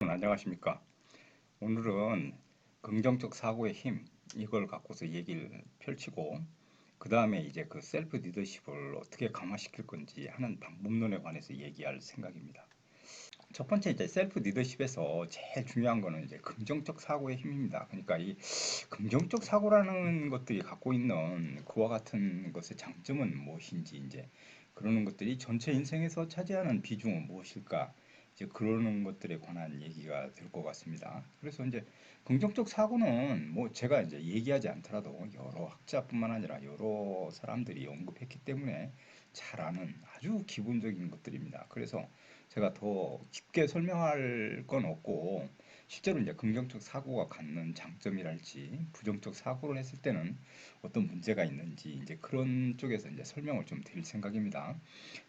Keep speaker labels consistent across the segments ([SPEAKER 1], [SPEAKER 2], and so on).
[SPEAKER 1] 안녕하십니까. 오늘은 긍정적 사고의 힘, 이걸 갖고서 얘기를 펼치고, 그 다음에 이제 그 셀프 리더십을 어떻게 강화시킬 건지 하는 방법론에 관해서 얘기할 생각입니다. 첫 번째 이제 셀프 리더십에서 제일 중요한 거는 이제 긍정적 사고의 힘입니다. 그러니까 이 긍정적 사고라는 것들이 갖고 있는 그와 같은 것의 장점은 무엇인지, 이제 그러는 것들이 전체 인생에서 차지하는 비중은 무엇일까, 이제 그러는 것들에 관한 얘기가 될 것 같습니다. 그래서 이제 긍정적 사고는 뭐 제가 이제 얘기하지 않더라도 여러 학자뿐만 아니라 여러 사람들이 언급했기 때문에 잘 아는 아주 기본적인 것들입니다. 그래서 제가 더 깊게 설명할 건 없고, 실제로 이제 긍정적 사고가 갖는 장점이랄지 부정적 사고를 했을 때는 어떤 문제가 있는지, 이제 그런 쪽에서 이제 설명을 좀 드릴 생각입니다.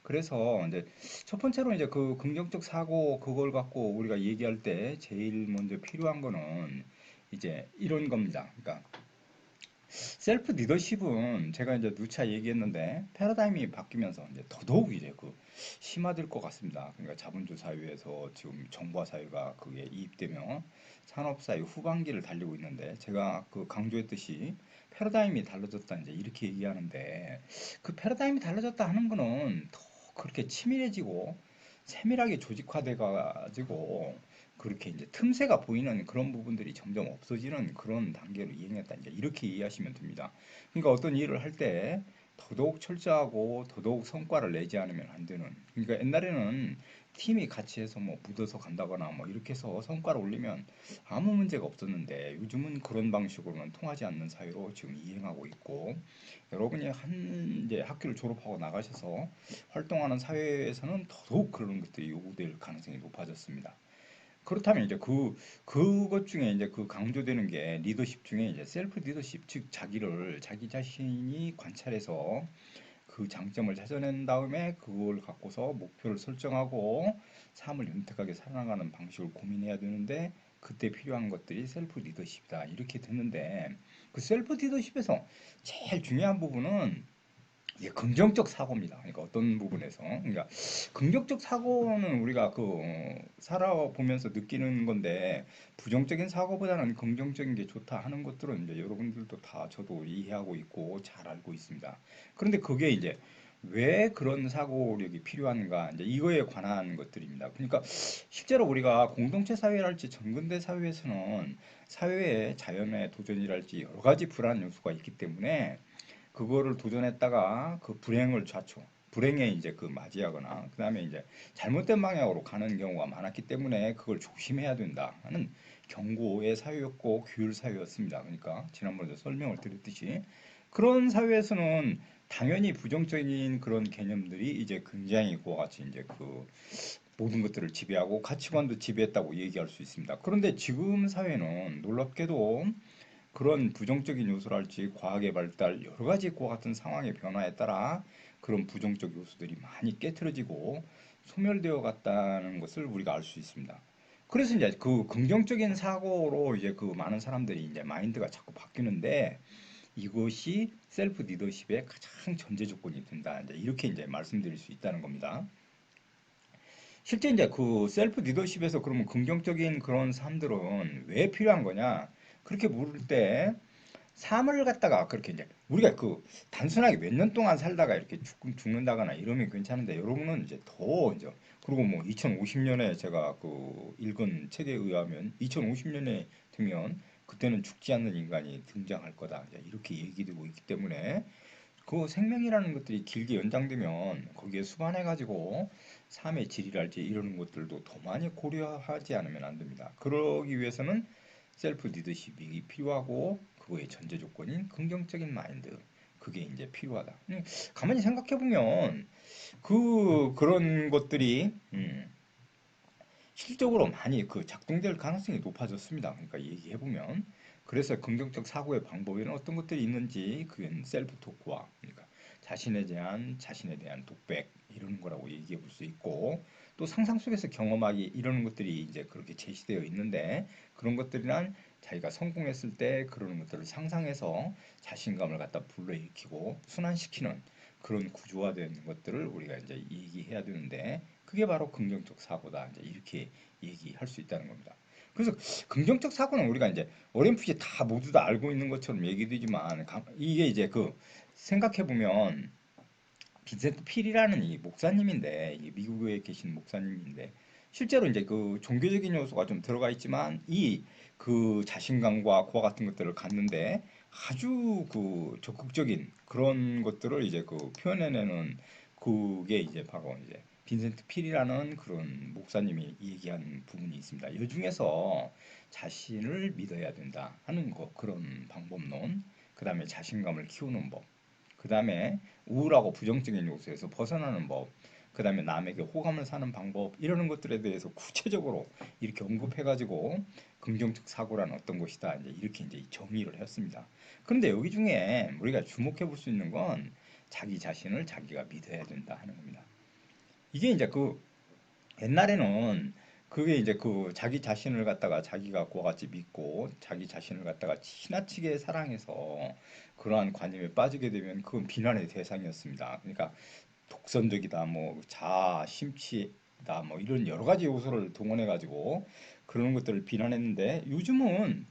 [SPEAKER 1] 그래서 이제 첫 번째로 이제 그 긍정적 사고, 그걸 갖고 우리가 얘기할 때 제일 먼저 필요한 거는 이제 이런 겁니다. 그러니까 셀프 리더십은 제가 이제 누차 얘기했는데 패러다임이 바뀌면서 이제 더더욱 이제 그 심화될 것 같습니다. 그러니까 자본주의 사회에서 지금 정보화 사회가 그게 이입되며 산업 사회 후반기를 달리고 있는데, 제가 그 강조했듯이 패러다임이 달라졌다 이제 이렇게 얘기하는데, 그 패러다임이 달라졌다 하는 거는 더 그렇게 치밀해지고 세밀하게 조직화돼 가지고 그렇게 이제 틈새가 보이는 그런 부분들이 점점 없어지는 그런 단계로 이행했다, 이제 이렇게 이해하시면 됩니다. 그러니까 어떤 일을 할 때 더더욱 철저하고 더더욱 성과를 내지 않으면 안 되는, 그러니까 옛날에는 팀이 같이 해서 뭐 묻어서 간다거나 뭐 이렇게 해서 성과를 올리면 아무 문제가 없었는데, 요즘은 그런 방식으로는 통하지 않는 사회로 지금 이행하고 있고, 여러분이 한 이제 학교를 졸업하고 나가셔서 활동하는 사회에서는 더더욱 그런 것들이 요구될 가능성이 높아졌습니다. 그렇다면 이제 그것 중에 이제 그 강조되는 게 리더십 중에 이제 셀프 리더십, 즉 자기 자신이 관찰해서 그 장점을 찾아낸 다음에 그걸 갖고서 목표를 설정하고 삶을 윤택하게 살아가는 방식을 고민해야 되는데, 그때 필요한 것들이 셀프 리더십이다 이렇게 됐는데, 그 셀프 리더십에서 제일 중요한 부분은 이게 긍정적 사고입니다. 그러니까 어떤 부분에서, 그러니까 긍정적 사고는 우리가 그 살아보면서 느끼는 건데, 부정적인 사고보다는 긍정적인 게 좋다 하는 것들은 이제 여러분들도 다 저도 이해하고 있고 잘 알고 있습니다. 그런데 그게 이제 왜 그런 사고력이 필요한가, 이제 이거에 관한 것들입니다. 그러니까 실제로 우리가 공동체 사회랄지 정근대 사회에서는 사회의 자연의 도전이랄지 여러 가지 불안 요소가 있기 때문에 그거를 도전했다가 그 불행을 불행에 이제 그 맞이하거나 그 다음에 이제 잘못된 방향으로 가는 경우가 많았기 때문에 그걸 조심해야 된다 하는 경고의 사회였고 규율 사회였습니다. 그러니까 지난번에 설명을 드렸듯이 그런 사회에서는 당연히 부정적인 그런 개념들이 이제 굉장히 그와 같이 이제 그 모든 것들을 지배하고 가치관도 지배했다고 얘기할 수 있습니다. 그런데 지금 사회는 놀랍게도 그런 부정적인 요소랄지 과학의 발달, 여러 가지 그와 같은 상황의 변화에 따라 그런 부정적 요소들이 많이 깨트려지고 소멸되어 갔다는 것을 우리가 알 수 있습니다. 그래서 이제 그 긍정적인 사고로 이제 그 많은 사람들이 이제 마인드가 자꾸 바뀌는데, 이것이 셀프 리더십의 가장 전제 조건이 된다, 이제 이렇게 이제 말씀드릴 수 있다는 겁니다. 실제 이제 그 셀프 리더십에서 그러면 긍정적인 그런 삶들은 왜 필요한 거냐? 그렇게 물을 때 삶을 갖다가 그렇게 이제 우리가 그 단순하게 몇 년 동안 살다가 이렇게 죽는다거나 이러면 괜찮은데, 여러분은 이제 더 이제, 그리고 뭐 2050년에 제가 그 읽은 책에 의하면 2050년에 되면 그때는 죽지 않는 인간이 등장할 거다, 이제 이렇게 얘기되고 있기 때문에 그 생명이라는 것들이 길게 연장되면 거기에 수반해 가지고 삶의 질이랄지 이러는 것들도 더 많이 고려하지 않으면 안 됩니다. 그러기 위해서는 셀프 리더십이 필요하고, 그거의 전제 조건인 긍정적인 마인드, 그게 이제 필요하다. 가만히 생각해 보면 그런 것들이 실질적으로 많이 그 작동될 가능성이 높아졌습니다. 그러니까 얘기해 보면, 그래서 긍정적 사고의 방법에는 어떤 것들이 있는지, 그건 셀프 토크와, 그러니까 자신에 대한 독백 이런 거라고 얘기해 볼 수 있고, 또 상상 속에서 경험하기 이런 것들이 이제 그렇게 제시되어 있는데 그런 것들이란 자기가 성공했을 때 그런 것들을 상상해서 자신감을 갖다 불러일으키고 순환시키는 그런 구조화된 것들을 우리가 이제 얘기해야 되는데 그게 바로 긍정적 사고다. 이제 이렇게 얘기할 수 있다는 겁니다. 그래서 긍정적 사고는 우리가 이제 어렴풋이 다 모두 다 알고 있는 것처럼 얘기되지만 이게 이제 그 생각해 보면 빈센트 필이라는 이 목사님인데 이 미국에 계신 목사님인데 실제로 이제 그 종교적인 요소가 좀 들어가 있지만 이 그 자신감과 그와 같은 것들을 갖는데 아주 그 적극적인 그런 것들을 이제 그 표현해내는 그게 이제 바로 이제 빈센트 필이라는 그런 목사님이 얘기한 부분이 있습니다. 이 중에서 자신을 믿어야 된다 하는 거 그런 방법론, 그 다음에 자신감을 키우는 법, 그 다음에 우울하고 부정적인 요소에서 벗어나는 법, 그 다음에 남에게 호감을 사는 방법, 이러는 것들에 대해서 구체적으로 이렇게 언급해가지고 긍정적 사고란 어떤 것이다. 이렇게 정의를 했습니다. 그런데 여기 중에 우리가 주목해 볼 수 있는 건 자기 자신을 자기가 믿어야 된다 하는 겁니다. 이게 이제 그 옛날에는 그게 이제 그 자기 자신을 갖다가 자기가 그와 같이 믿고 자기 자신을 갖다가 지나치게 사랑해서 그러한 관념에 빠지게 되면 그건 비난의 대상이었습니다. 그러니까 독선적이다, 뭐 자아, 심취다, 뭐 이런 여러 가지 요소를 동원해 가지고 그런 것들을 비난했는데 요즘은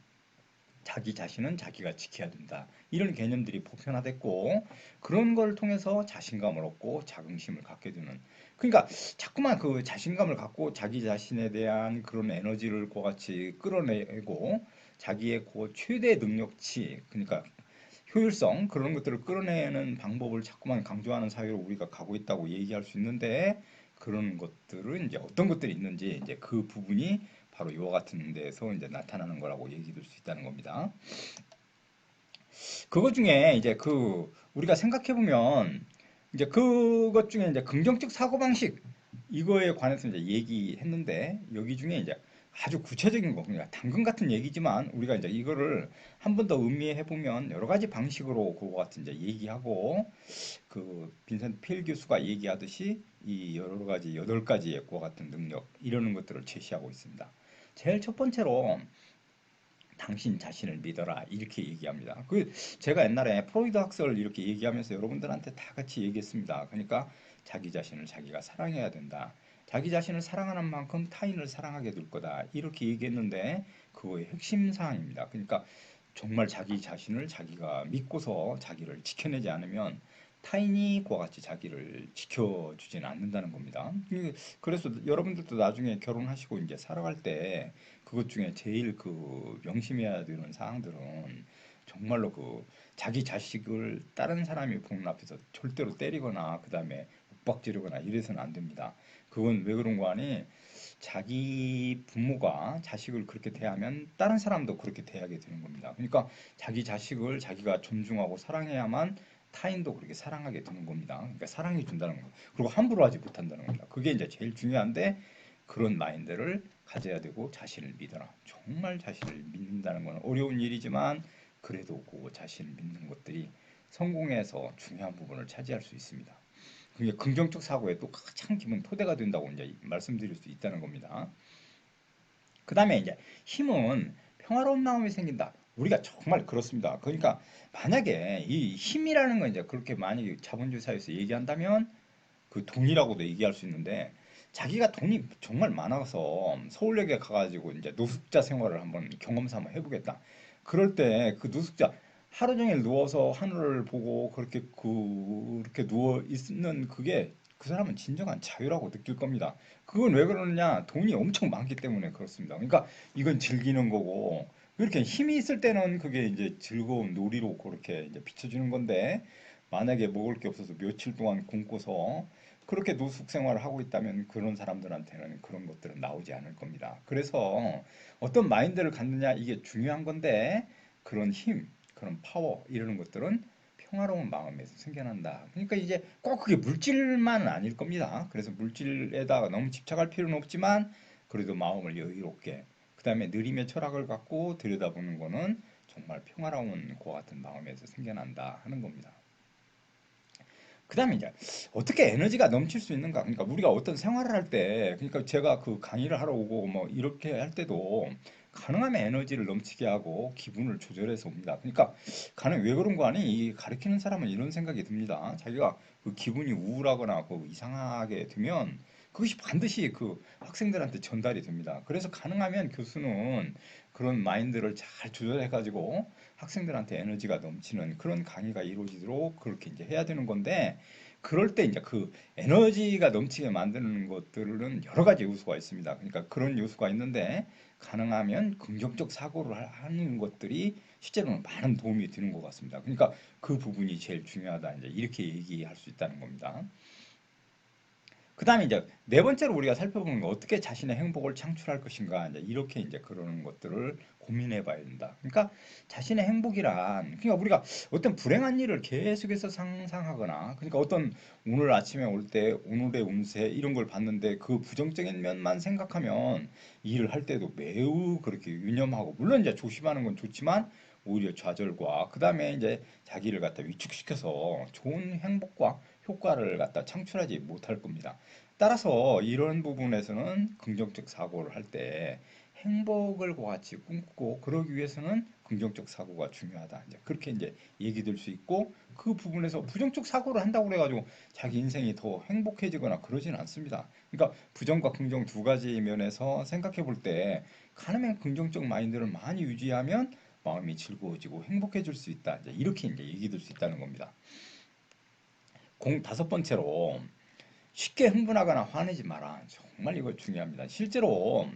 [SPEAKER 1] 자기 자신은 자기가 지켜야 된다. 이런 개념들이 보편화됐고 그런 걸 통해서 자신감을 얻고 자긍심을 갖게 되는 그러니까 자꾸만 그 자신감을 갖고 자기 자신에 대한 그런 에너지를 그와 같이 끌어내고 자기의 그 최대 능력치 그러니까 효율성 그런 것들을 끌어내는 방법을 자꾸만 강조하는 사회로 우리가 가고 있다고 얘기할 수 있는데 그런 것들은 이제 어떤 것들이 있는지 이제 그 부분이 바로 이와 같은 데서 이제 나타나는 거라고 얘기될 수 있다는 겁니다. 그것 중에 이제 그 우리가 생각해 보면 이제 그것 중에 이제 긍정적 사고 방식 이거에 관해서 이제 얘기했는데 여기 중에 이제 아주 구체적인 거 그러니까 당근 같은 얘기지만 우리가 이제 이거를 한 번 더 음미해 보면 여러 가지 방식으로 그거 같은 이제 얘기하고 그 빈센트 필 교수가 얘기하듯이 이 여러 가지 여덟 가지의 그와 같은 능력 이러는 것들을 제시하고 있습니다. 제일 첫 번째로 당신 자신을 믿어라 이렇게 얘기합니다. 그 제가 옛날에 프로이드 학설을 이렇게 얘기하면서 여러분들한테 다 같이 얘기했습니다. 그러니까 자기 자신을 자기가 사랑해야 된다. 자기 자신을 사랑하는 만큼 타인을 사랑하게 될 거다. 이렇게 얘기했는데 그거의 핵심 사항입니다. 그러니까 정말 자기 자신을 자기가 믿고서 자기를 지켜내지 않으면 타인이 그와 같이 자기를 지켜주지는 않는다는 겁니다. 그래서 여러분들도 나중에 결혼하시고 이제 살아갈 때 그것 중에 제일 그 명심해야 되는 사항들은 정말로 그 자기 자식을 다른 사람이 보는 앞에서 절대로 때리거나 그다음에 윽박지르거나 이래서는 안 됩니다. 그건 왜 그런 거 아니? 자기 부모가 자식을 그렇게 대하면 다른 사람도 그렇게 대하게 되는 겁니다. 그러니까 자기 자식을 자기가 존중하고 사랑해야만 타인도 그렇게 사랑하게 되는 겁니다. 그러니까 사랑해 준다는 거. 그리고 함부로 하지 못한다는 겁니다. 그게 이제 제일 중요한데 그런 마인드를 가져야 되고 자신을 믿어라. 정말 자신을 믿는다는 건 어려운 일이지만 그래도 그 자신을 믿는 것들이 성공에서 중요한 부분을 차지할 수 있습니다. 그게 긍정적 사고에 또 가장 기본 토대가 된다고 이제 말씀드릴 수 있다는 겁니다. 그 다음에 이제 힘은 평화로운 마음이 생긴다. 우리가 정말 그렇습니다. 그러니까 만약에 이 힘이라는 건 이제 그렇게 많이 자본주의 사회에서 얘기한다면 그 돈이라고도 얘기할 수 있는데 자기가 돈이 정말 많아서 서울역에 가가지고 이제 노숙자 생활을 한번 경험 삼아 해보겠다. 그럴 때 그 노숙자 하루 종일 누워서 하늘을 보고 그렇게 누워 있는 그게 그 사람은 진정한 자유라고 느낄 겁니다. 그건 왜 그러느냐? 돈이 엄청 많기 때문에 그렇습니다. 그러니까 이건 즐기는 거고 이렇게 힘이 있을 때는 그게 이제 즐거운 놀이로 그렇게 이제 비춰주는 건데 만약에 먹을 게 없어서 며칠 동안 굶고서 그렇게 노숙 생활을 하고 있다면 그런 사람들한테는 그런 것들은 나오지 않을 겁니다. 그래서 어떤 마인드를 갖느냐 이게 중요한 건데 그런 힘, 그런 파워 이러는 것들은 평화로운 마음에서 생겨난다. 그러니까 이제 꼭 그게 물질만은 아닐 겁니다. 그래서 물질에다가 너무 집착할 필요는 없지만 그래도 마음을 여유롭게 그다음에 느림의 철학을 갖고 들여다보는 거는 정말 평화로운 고 같은 마음에서 생겨난다 하는 겁니다. 그다음에 이제 어떻게 에너지가 넘칠 수 있는가? 그러니까 우리가 어떤 생활을 할 때, 그러니까 제가 그 강의를 하러 오고 뭐 이렇게 할 때도 가능하면 에너지를 넘치게 하고 기분을 조절해서 옵니다. 그러니까 가능 왜 그런 거 아니? 이 가르치는 사람은 이런 생각이 듭니다. 자기가 그 기분이 우울하거나 그 이상하게 되면 그것이 반드시 그 학생들한테 전달이 됩니다. 그래서 가능하면 교수는 그런 마인드를 잘 조절해가지고 학생들한테 에너지가 넘치는 그런 강의가 이루어지도록 그렇게 이제 해야 되는 건데, 그럴 때 이제 그 에너지가 넘치게 만드는 것들은 여러 가지 요소가 있습니다. 그러니까 그런 요소가 있는데 가능하면 긍정적 사고를 하는 것들이 실제로는 많은 도움이 되는 것 같습니다. 그러니까 그 부분이 제일 중요하다, 이제 이렇게 얘기할 수 있다는 겁니다. 그 다음에 이제 네 번째로 우리가 살펴보는 거, 어떻게 자신의 행복을 창출할 것인가, 이제 이렇게 이제 그러는 것들을 고민해 봐야 된다. 그러니까 자신의 행복이란, 그러니까 우리가 어떤 불행한 일을 계속해서 상상하거나, 그러니까 어떤 오늘 아침에 올 때 오늘의 운세 이런 걸 봤는데 그 부정적인 면만 생각하면 일을 할 때도 매우 그렇게 유념하고, 물론 이제 조심하는 건 좋지만 오히려 좌절과 그 다음에 이제 자기를 갖다 위축시켜서 좋은 행복과 효과를 갖다 창출하지 못할 겁니다. 따라서 이런 부분에서는 긍정적 사고를 할 때 행복을 같이 꿈꾸고 그러기 위해서는 긍정적 사고가 중요하다. 이제 그렇게 이제 얘기될 수 있고, 그 부분에서 부정적 사고를 한다고 그래가지고 자기 인생이 더 행복해지거나 그러지는 않습니다. 그러니까 부정과 긍정 두 가지 면에서 생각해 볼 때 가능한 긍정적 마인드를 많이 유지하면 마음이 즐거워지고 행복해질 수 있다. 이제 이렇게 이제 얘기될 수 있다는 겁니다. 다섯 번째로 쉽게 흥분하거나 화내지 마라. 정말 이거 중요합니다. 실제로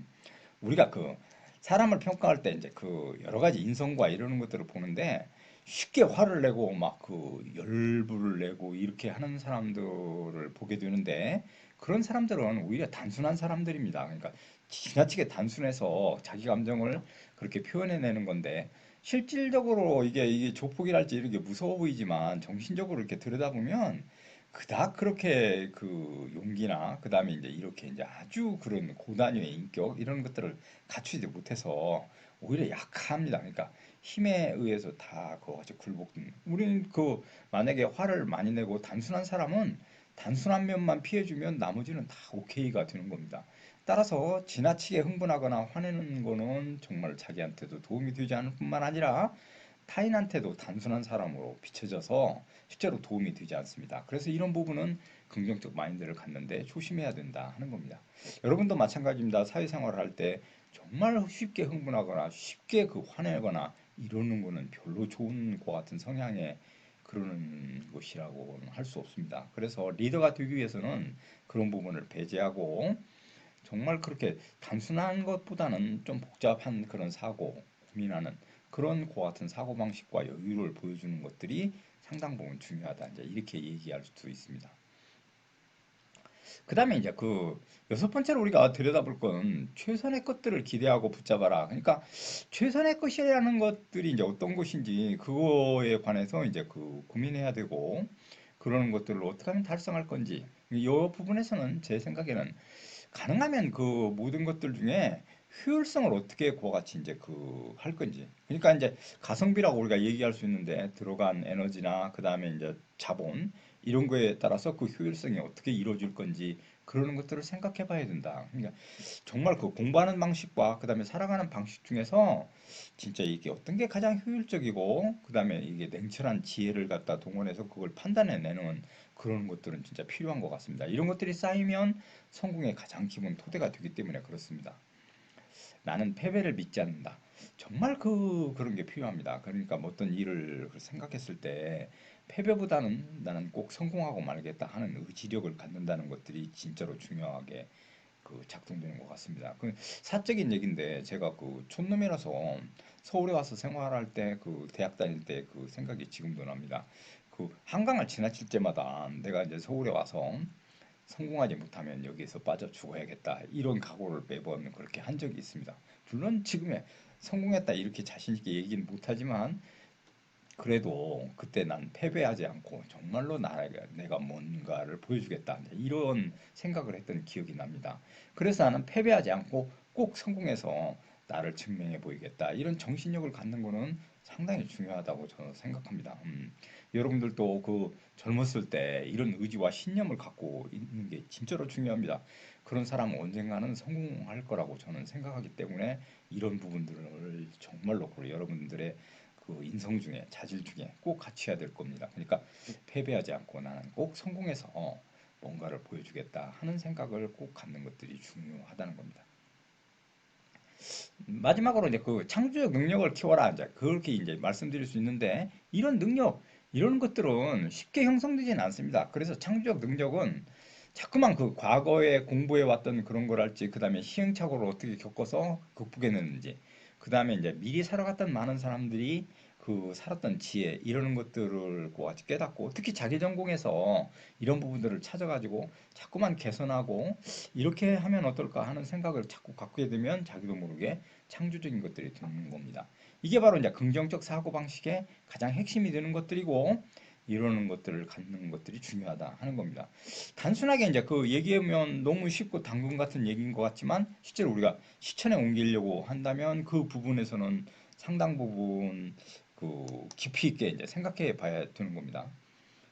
[SPEAKER 1] 우리가 그 사람을 평가할 때 이제 그 여러 가지 인성과 이러는 것들을 보는데, 쉽게 화를 내고 막 그 열불을 내고 이렇게 하는 사람들을 보게 되는데, 그런 사람들은 오히려 단순한 사람들입니다. 그러니까 지나치게 단순해서 자기 감정을 그렇게 표현해내는 건데, 실질적으로 이게 조폭이랄지 이렇게 무서워 보이지만 정신적으로 이렇게 들여다보면 그닥 그렇게 그 용기나 그다음에 이제 이렇게 이제 아주 그런 고단위의 인격 이런 것들을 갖추지 못해서 오히려 약합니다. 그러니까 힘에 의해서 다 그거 굴복된. 우리는 그 만약에 화를 많이 내고 단순한 사람은 단순한 면만 피해주면 나머지는 다 오케이가 되는 겁니다. 따라서 지나치게 흥분하거나 화내는 거는 정말 자기한테도 도움이 되지 않을 뿐만 아니라 타인한테도 단순한 사람으로 비춰져서 실제로 도움이 되지 않습니다. 그래서 이런 부분은 긍정적 마인드를 갖는데 조심해야 된다 하는 겁니다. 여러분도 마찬가지입니다. 사회생활을 할 때 정말 쉽게 흥분하거나 쉽게 그 화내거나 이러는 거는 별로 좋은 것 같은 성향의 그러는 것이라고는 할 수 없습니다. 그래서 리더가 되기 위해서는 그런 부분을 배제하고 정말 그렇게 단순한 것보다는 좀 복잡한 그런 사고, 고민하는 그런 거 같은 사고방식과 여유를 보여주는 것들이 상당 부분 중요하다. 이제 이렇게 얘기할 수 있습니다. 그 다음에 이제 그 여섯 번째로 우리가 들여다볼 건 최선의 것들을 기대하고 붙잡아라. 그러니까 최선의 것이라는 것들이 이제 어떤 것인지 그거에 관해서 이제 그 고민해야 되고, 그러는 것들을 어떻게 하면 달성할 건지 이 부분에서는 제 생각에는 가능하면 그 모든 것들 중에 효율성을 어떻게 그와 같이 이제 그 할 건지. 그러니까 이제 가성비라고 우리가 얘기할 수 있는데 들어간 에너지나 그 다음에 이제 자본 이런 거에 따라서 그 효율성이 어떻게 이루어질 건지 그러는 것들을 생각해 봐야 된다. 그러니까 정말 그 공부하는 방식과 그 다음에 살아가는 방식 중에서 진짜 이게 어떤 게 가장 효율적이고 그 다음에 이게 냉철한 지혜를 갖다 동원해서 그걸 판단해내는 그런 것들은 진짜 필요한 것 같습니다. 이런 것들이 쌓이면 성공의 가장 기본 토대가 되기 때문에 그렇습니다. 나는 패배를 믿지 않는다. 정말 그런 게 필요합니다. 그러니까 뭐 어떤 일을 생각했을 때 패배보다는 나는 꼭 성공하고 말겠다 하는 의지력을 갖는다는 것들이 진짜로 중요하게 그 작동되는 것 같습니다. 그 사적인 얘기인데 제가 그 촌놈이라서 서울에 와서 생활할 때 그 대학 다닐 때 그 생각이 지금도 납니다. 그 한강을 지나칠 때마다 내가 이제 서울에 와서 성공하지 못하면 여기에서 빠져 죽어야겠다 이런 각오를 매번 그렇게 한 적이 있습니다. 물론 지금에 성공했다 이렇게 자신 있게 얘기는 못하지만 그래도 그때 난 패배하지 않고 정말로 내가 뭔가를 보여주겠다 이런 생각을 했던 기억이 납니다. 그래서 나는 패배하지 않고 꼭 성공해서 나를 증명해 보이겠다 이런 정신력을 갖는 거는 상당히 중요하다고 저는 생각합니다. 여러분들도 그 젊었을 때 이런 의지와 신념을 갖고 있는 게 진짜로 중요합니다. 그런 사람은 언젠가는 성공할 거라고 저는 생각하기 때문에 이런 부분들을 정말로 그 여러분들의 그 인성 중에 자질 중에 꼭 갖춰야 될 겁니다. 그러니까 패배하지 않고 나는 꼭 성공해서 뭔가를 보여주겠다 하는 생각을 꼭 갖는 것들이 중요하다는 겁니다. 마지막으로 이제 그 창조적 능력을 키워라 이제 그렇게 이제 말씀드릴 수 있는데 이런 능력 이런 것들은 쉽게 형성되지는 않습니다. 그래서 창조적 능력은 자꾸만 그 과거에 공부해 왔던 그런 걸 할지 그다음에 시행착오를 어떻게 겪어서 극복해냈는지 그다음에 이제 미리 살아갔던 많은 사람들이 그 살았던 지혜 이러는 것들을 같이 깨닫고 특히 자기 전공에서 이런 부분들을 찾아가지고 자꾸만 개선하고 이렇게 하면 어떨까 하는 생각을 자꾸 갖게 되면 자기도 모르게 창조적인 것들이 되는 겁니다. 이게 바로 이제 긍정적 사고방식의 가장 핵심이 되는 것들이고 이러는 것들을 갖는 것들이 중요하다 하는 겁니다. 단순하게 이제 그 얘기하면 너무 쉽고 당근 같은 얘기인 것 같지만 실제로 우리가 실천에 옮기려고 한다면 그 부분에서는 상당 부분 그 깊이 있게 이제 생각해 봐야 되는 겁니다.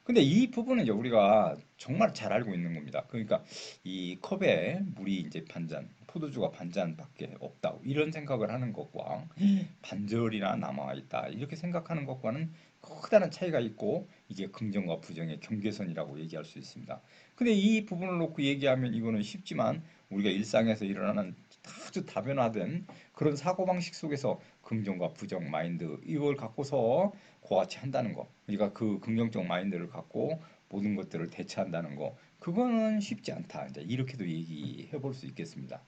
[SPEAKER 1] 근데 이 부분은 이제 우리가 정말 잘 알고 있는 겁니다. 그러니까 이 컵에 물이 이제 반잔, 포도주가 반잔밖에 없다. 이런 생각을 하는 것과 반절이나 남아 있다. 이렇게 생각하는 것과는 커다란 차이가 있고 이게 긍정과 부정의 경계선이라고 얘기할 수 있습니다. 근데 이 부분을 놓고 얘기하면 이거는 쉽지만 우리가 일상에서 일어나는 아주 다변화된 그런 사고방식 속에서 긍정과 부정 마인드 이걸 갖고서 그와 같이 한다는 거. 우리가 그 긍정적 마인드를 갖고 모든 것들을 대처한다는 거. 그거는 쉽지 않다. 이제 이렇게도 얘기해 볼 수 있겠습니다.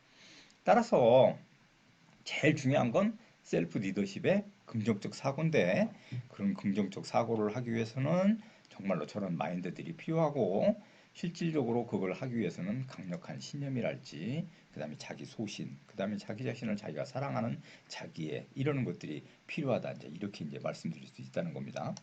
[SPEAKER 1] 따라서 제일 중요한 건 셀프 리더십의 긍정적 사고인데 그런 긍정적 사고를 하기 위해서는 정말로 저런 마인드들이 필요하고 실질적으로 그걸 하기 위해서는 강력한 신념이랄지 그다음에 자기 소신 그다음에 자기 자신을 자기가 사랑하는 자기애 이러는 것들이 필요하다 이제 이렇게 이제 말씀드릴 수 있다는 겁니다.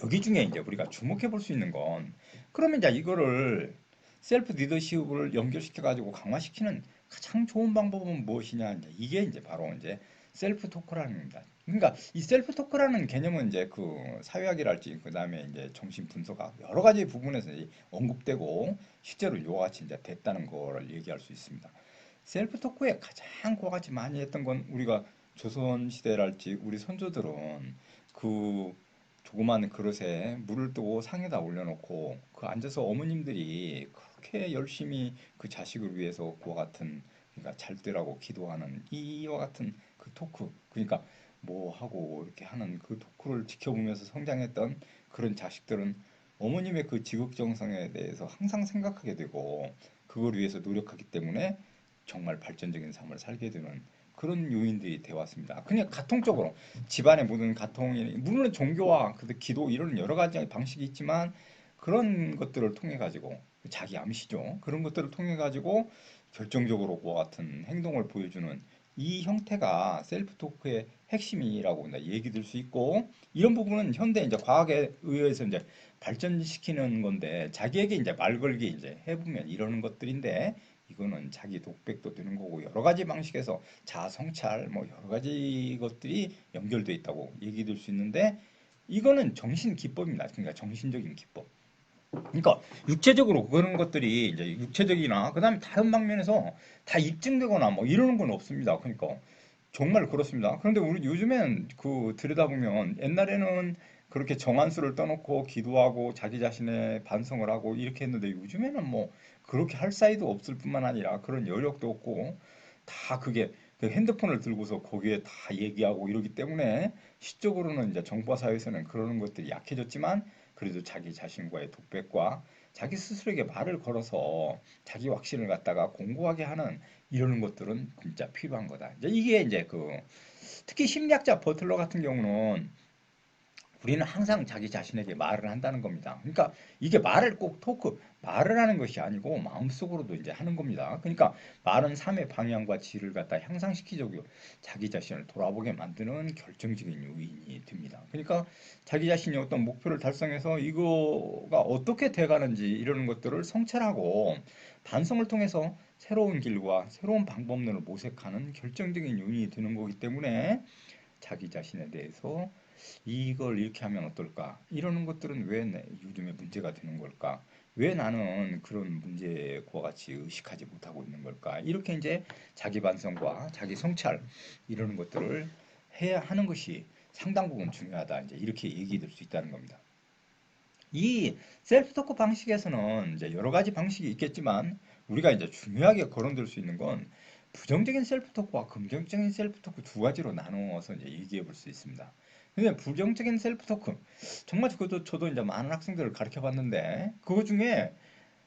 [SPEAKER 1] 여기 중에 이제 우리가 주목해 볼 수 있는 건 그러면 이제 이거를 셀프 리더십을 연결시켜 가지고 강화시키는 가장 좋은 방법은 무엇이냐 이제 이게 이제 바로 이제 셀프 토크라는 겁니다. 그러니까 이 셀프 토크라는 개념은 이제 그 사회학이랄지 그다음에 이제 정신 분석학 여러 가지 부분에서 언급되고 실제로 이와 같이 이제 됐다는 거를 얘기할 수 있습니다. 셀프 토크에 가장 그와 같이 많이 했던 건 우리가 조선 시대랄지 우리 선조들은 그 조그만 그릇에 물을 뜨고 상에다 올려놓고 그 앉아서 어머님들이 그렇게 열심히 그 자식을 위해서 그와 같은 그러니까 잘 되라고 기도하는 이와 같은 그 토크 그러니까 뭐 하고 이렇게 하는 그 토크를 지켜보면서 성장했던 그런 자식들은 어머님의 그 지극정성에 대해서 항상 생각하게 되고 그걸 위해서 노력하기 때문에 정말 발전적인 삶을 살게 되는 그런 요인들이 되어 왔습니다. 그냥 가통적으로 집안의 모든 가통이 물론 종교와 그 기도 이런 여러 가지 방식이 있지만 그런 것들을 통해 가지고 자기 암시죠. 그런 것들을 통해 가지고 결정적으로 그와 같은 행동을 보여주는 이 형태가 셀프 토크의 핵심이라고 얘기 들 수 있고 이런 부분은 현대 이제 과학에 의해서 이제 발전시키는 건데 자기에게 이제 말 걸기 이제 해보면 이러는 것들인데 이거는 자기 독백도 되는 거고 여러 가지 방식에서 자아 성찰 뭐 여러 가지 것들이 연결돼 있다고 얘기 들 수 있는데 이거는 정신 기법입니다. 그러니까 정신적인 기법. 그러니까 육체적으로 그런 것들이 이제 육체적이나 그다음에 다른 방면에서 다 입증되거나 뭐 이러는 건 없습니다. 그러니까 정말 그렇습니다. 그런데 우리 요즘엔 그 들여다보면 옛날에는 그렇게 정한수를 떠놓고 기도하고 자기 자신의 반성을 하고 이렇게 했는데 요즘에는 뭐 그렇게 할 사이도 없을 뿐만 아니라 그런 여력도 없고 다 그게 그 핸드폰을 들고서 거기에 다 얘기하고 이러기 때문에 시적으로는 이제 정보 사회에서는 그러는 것들이 약해졌지만 그래도 자기 자신과의 독백과 자기 스스로에게 말을 걸어서 자기 확신을 갖다가 공고하게 하는 이러는 것들은 진짜 필요한 거다. 이제 이게 이제 그 특히 심리학자 버틀러 같은 경우는 우리는 항상 자기 자신에게 말을 한다는 겁니다. 그러니까 이게 말을 꼭 토크, 말을 하는 것이 아니고 마음속으로도 이제 하는 겁니다. 그러니까 말은 삶의 방향과 질을 갖다 향상시키고 자기 자신을 돌아보게 만드는 결정적인 요인이 됩니다. 그러니까 자기 자신이 어떤 목표를 달성해서 이거가 어떻게 돼가는지 이러는 것들을 성찰하고 반성을 통해서 새로운 길과 새로운 방법론을 모색하는 결정적인 요인이 되는 거기 때문에 자기 자신에 대해서 이걸 이렇게 하면 어떨까? 이러는 것들은 왜 요즘에 문제가 되는 걸까? 왜 나는 그런 문제와 같이 의식하지 못하고 있는 걸까? 이렇게 이제 자기 반성과 자기 성찰 이러는 것들을 해야 하는 것이 상당 부분 중요하다. 이제 이렇게 얘기 될 수 있다는 겁니다. 이 셀프 토크 방식에서는 이제 여러 가지 방식이 있겠지만 우리가 이제 중요하게 거론될 수 있는 건 부정적인 셀프 토크와 긍정적인 셀프 토크 두 가지로 나누어서 이제 얘기해 볼 수 있습니다. 근데 부정적인 셀프 토크 정말 저도 이제 많은 학생들을 가르쳐 봤는데 그거 중에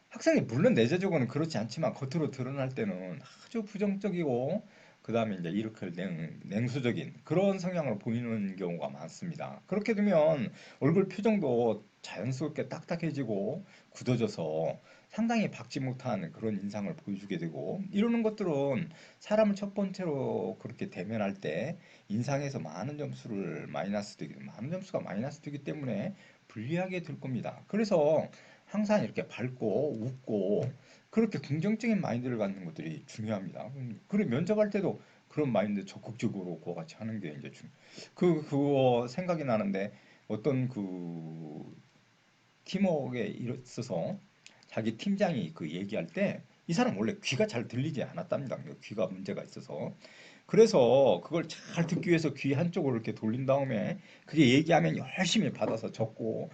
[SPEAKER 1] 학생이 물론 내재적으로는 그렇지 않지만 겉으로 드러날 때는 아주 부정적이고 그다음에 이제 이렇게 냉수적인 그런 성향을 보이는 경우가 많습니다. 그렇게 되면 얼굴 표정도 자연스럽게 딱딱해지고 굳어져서 상당히 박지 못한 그런 인상을 보여주게 되고 이러는 것들은 사람을 첫 번째로 그렇게 대면할 때 인상에서 많은 점수가 마이너스 되기 때문에 불리하게 될 겁니다. 그래서 항상 이렇게 밝고 웃고 그렇게 긍정적인 마인드를 갖는 것들이 중요합니다. 그리고 면접할 때도 그런 마인드 적극적으로 그거 같이 하는 게 이제 그거 생각이 나는데 어떤 그 팀워크에 있어서 자기 팀장이 그 얘기할 때 이 사람 원래 귀가 잘 들리지 않았답니다. 귀가 문제가 있어서. 그래서 그걸 잘 듣기 위해서 귀 한쪽으로 이렇게 돌린 다음에 그게 얘기하면 열심히 받아서 적고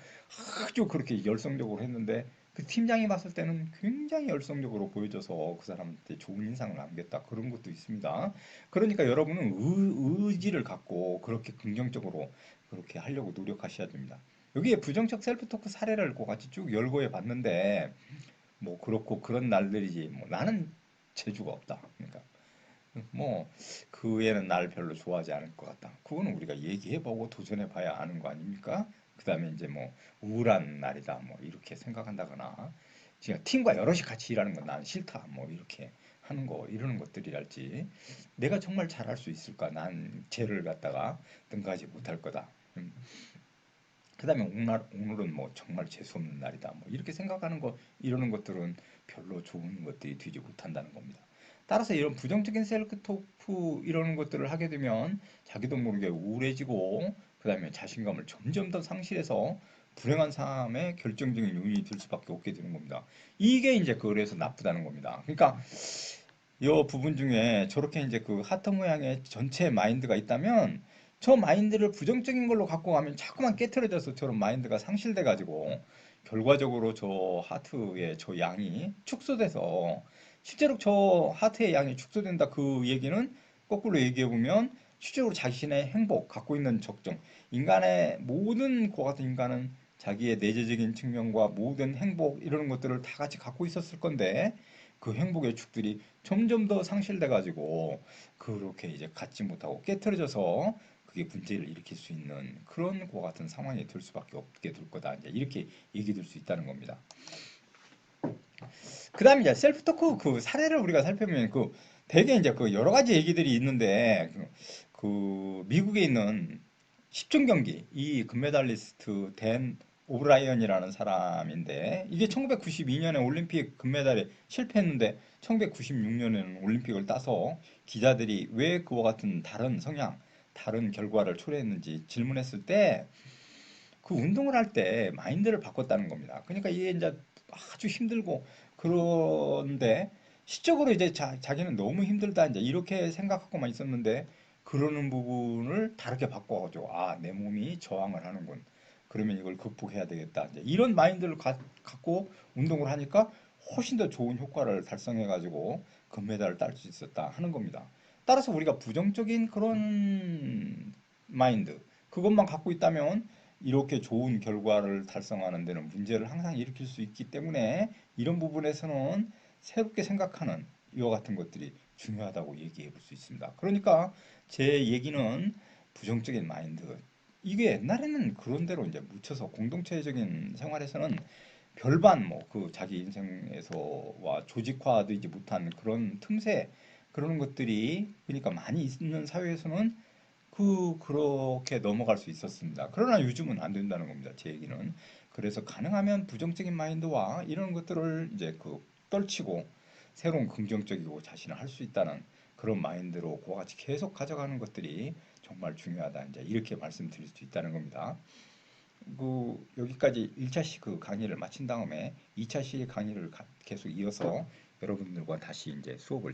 [SPEAKER 1] 아주 그렇게 열성적으로 했는데 그 팀장이 봤을 때는 굉장히 열성적으로 보여줘서 그 사람한테 좋은 인상을 남겼다. 그런 것도 있습니다. 그러니까 여러분은 의지를 갖고 그렇게 긍정적으로 그렇게 하려고 노력하셔야 됩니다. 여기에 부정적 셀프 토크 사례를 같이 쭉 열거해 봤는데 뭐 그렇고 그런 날들이지 뭐 나는 재주가 없다. 그러니까 뭐 그 애는 날 별로 좋아하지 않을 것 같다. 그거는 우리가 얘기해보고 도전해봐야 아는 거 아닙니까? 그다음에 이제 뭐 우울한 날이다 뭐 이렇게 생각한다거나 제가 팀과 여럿이 같이 일하는 건 난 싫다 뭐 이렇게 하는 거 이러는 것들이랄지 내가 정말 잘할 수 있을까? 난 쟤를 갖다가 능가하지 못할 거다. 그다음에 오늘은 뭐 정말 재수없는 날이다. 뭐 이렇게 생각하는 거 이러는 것들은 별로 좋은 것들이 되지 못한다는 겁니다. 따라서 이런 부정적인 셀프 토크 이러는 것들을 하게 되면 자기도 모르게 우울해지고 그다음에 자신감을 점점 더 상실해서 불행한 삶의 결정적인 요인이 될 수밖에 없게 되는 겁니다. 이게 이제 그래서 나쁘다는 겁니다. 그러니까 이 부분 중에 저렇게 이제 그 하트 모양의 전체 마인드가 있다면 저 마인드를 부정적인 걸로 갖고 가면 자꾸만 깨트려져서 저런 마인드가 상실돼 가지고 결과적으로 저 하트의 저 양이 축소돼서 실제로 저 하트의 양이 축소된다 그 얘기는 거꾸로 얘기해 보면 실제로 자신의 행복 갖고 있는 적정 인간의 모든 그 같은 인간은 자기의 내재적인 측면과 모든 행복 이런 것들을 다 같이 갖고 있었을 건데 그 행복의 축들이 점점 더 상실돼 가지고 그렇게 이제 갖지 못하고 깨트려져서 그게 문제를 일으킬 수 있는 그런 거 같은 상황이 될 수밖에 없게 될 거다. 이제 이렇게 얘기될 수 있다는 겁니다. 그다음에 이제 셀프 토크 그 사례를 우리가 살펴보면 그 되게 이제 그 여러 가지 얘기들이 있는데 그 미국에 있는 10종 경기 이 금메달리스트 댄 오브라이언이라는 사람인데 이게 1992년에 올림픽 금메달에 실패했는데 1996년에는 올림픽을 따서 기자들이 왜 그와 같은 다른 성향, 다른 결과를 초래했는지 질문했을 때 그 운동을 할 때 마인드를 바꿨다는 겁니다. 그러니까 이게 이제 아주 힘들고 그런데 시적으로 이제 자기는 너무 힘들다 이제 이렇게 생각하고만 있었는데 그러는 부분을 다르게 바꿔가지고 아, 내 몸이 저항을 하는군. 그러면 이걸 극복해야 되겠다. 이제 이런 마인드를 갖고 운동을 하니까 훨씬 더 좋은 효과를 달성해가지고 금메달을 딸 수 있었다 하는 겁니다. 따라서 우리가 부정적인 그런 마인드 그것만 갖고 있다면 이렇게 좋은 결과를 달성하는 데는 문제를 항상 일으킬 수 있기 때문에 이런 부분에서는 새롭게 생각하는 이와 같은 것들이 중요하다고 얘기해 볼 수 있습니다. 그러니까 제 얘기는 부정적인 마인드. 이게 옛날에는 그런 대로 이제 묻혀서 공동체적인 생활에서는 별반 뭐 그 자기 인생에서와 조직화되지 못한 그런 틈새 그런 것들이 그러니까 많이 있는 사회에서는 그렇게 넘어갈 수 있었습니다. 그러나 요즘은 안 된다는 겁니다. 제 얘기는. 그래서 가능하면 부정적인 마인드와 이런 것들을 이제 그 떨치고 새로운 긍정적이고 자신을 할 수 있다는 그런 마인드로 그와 같이 계속 가져가는 것들이 정말 중요하다. 이제 이렇게 말씀드릴 수 있다는 겁니다. 여기까지 1차 그 강의를 마친 다음에 2차 시 강의를 계속 이어서 여러분들과 다시 이제 수업을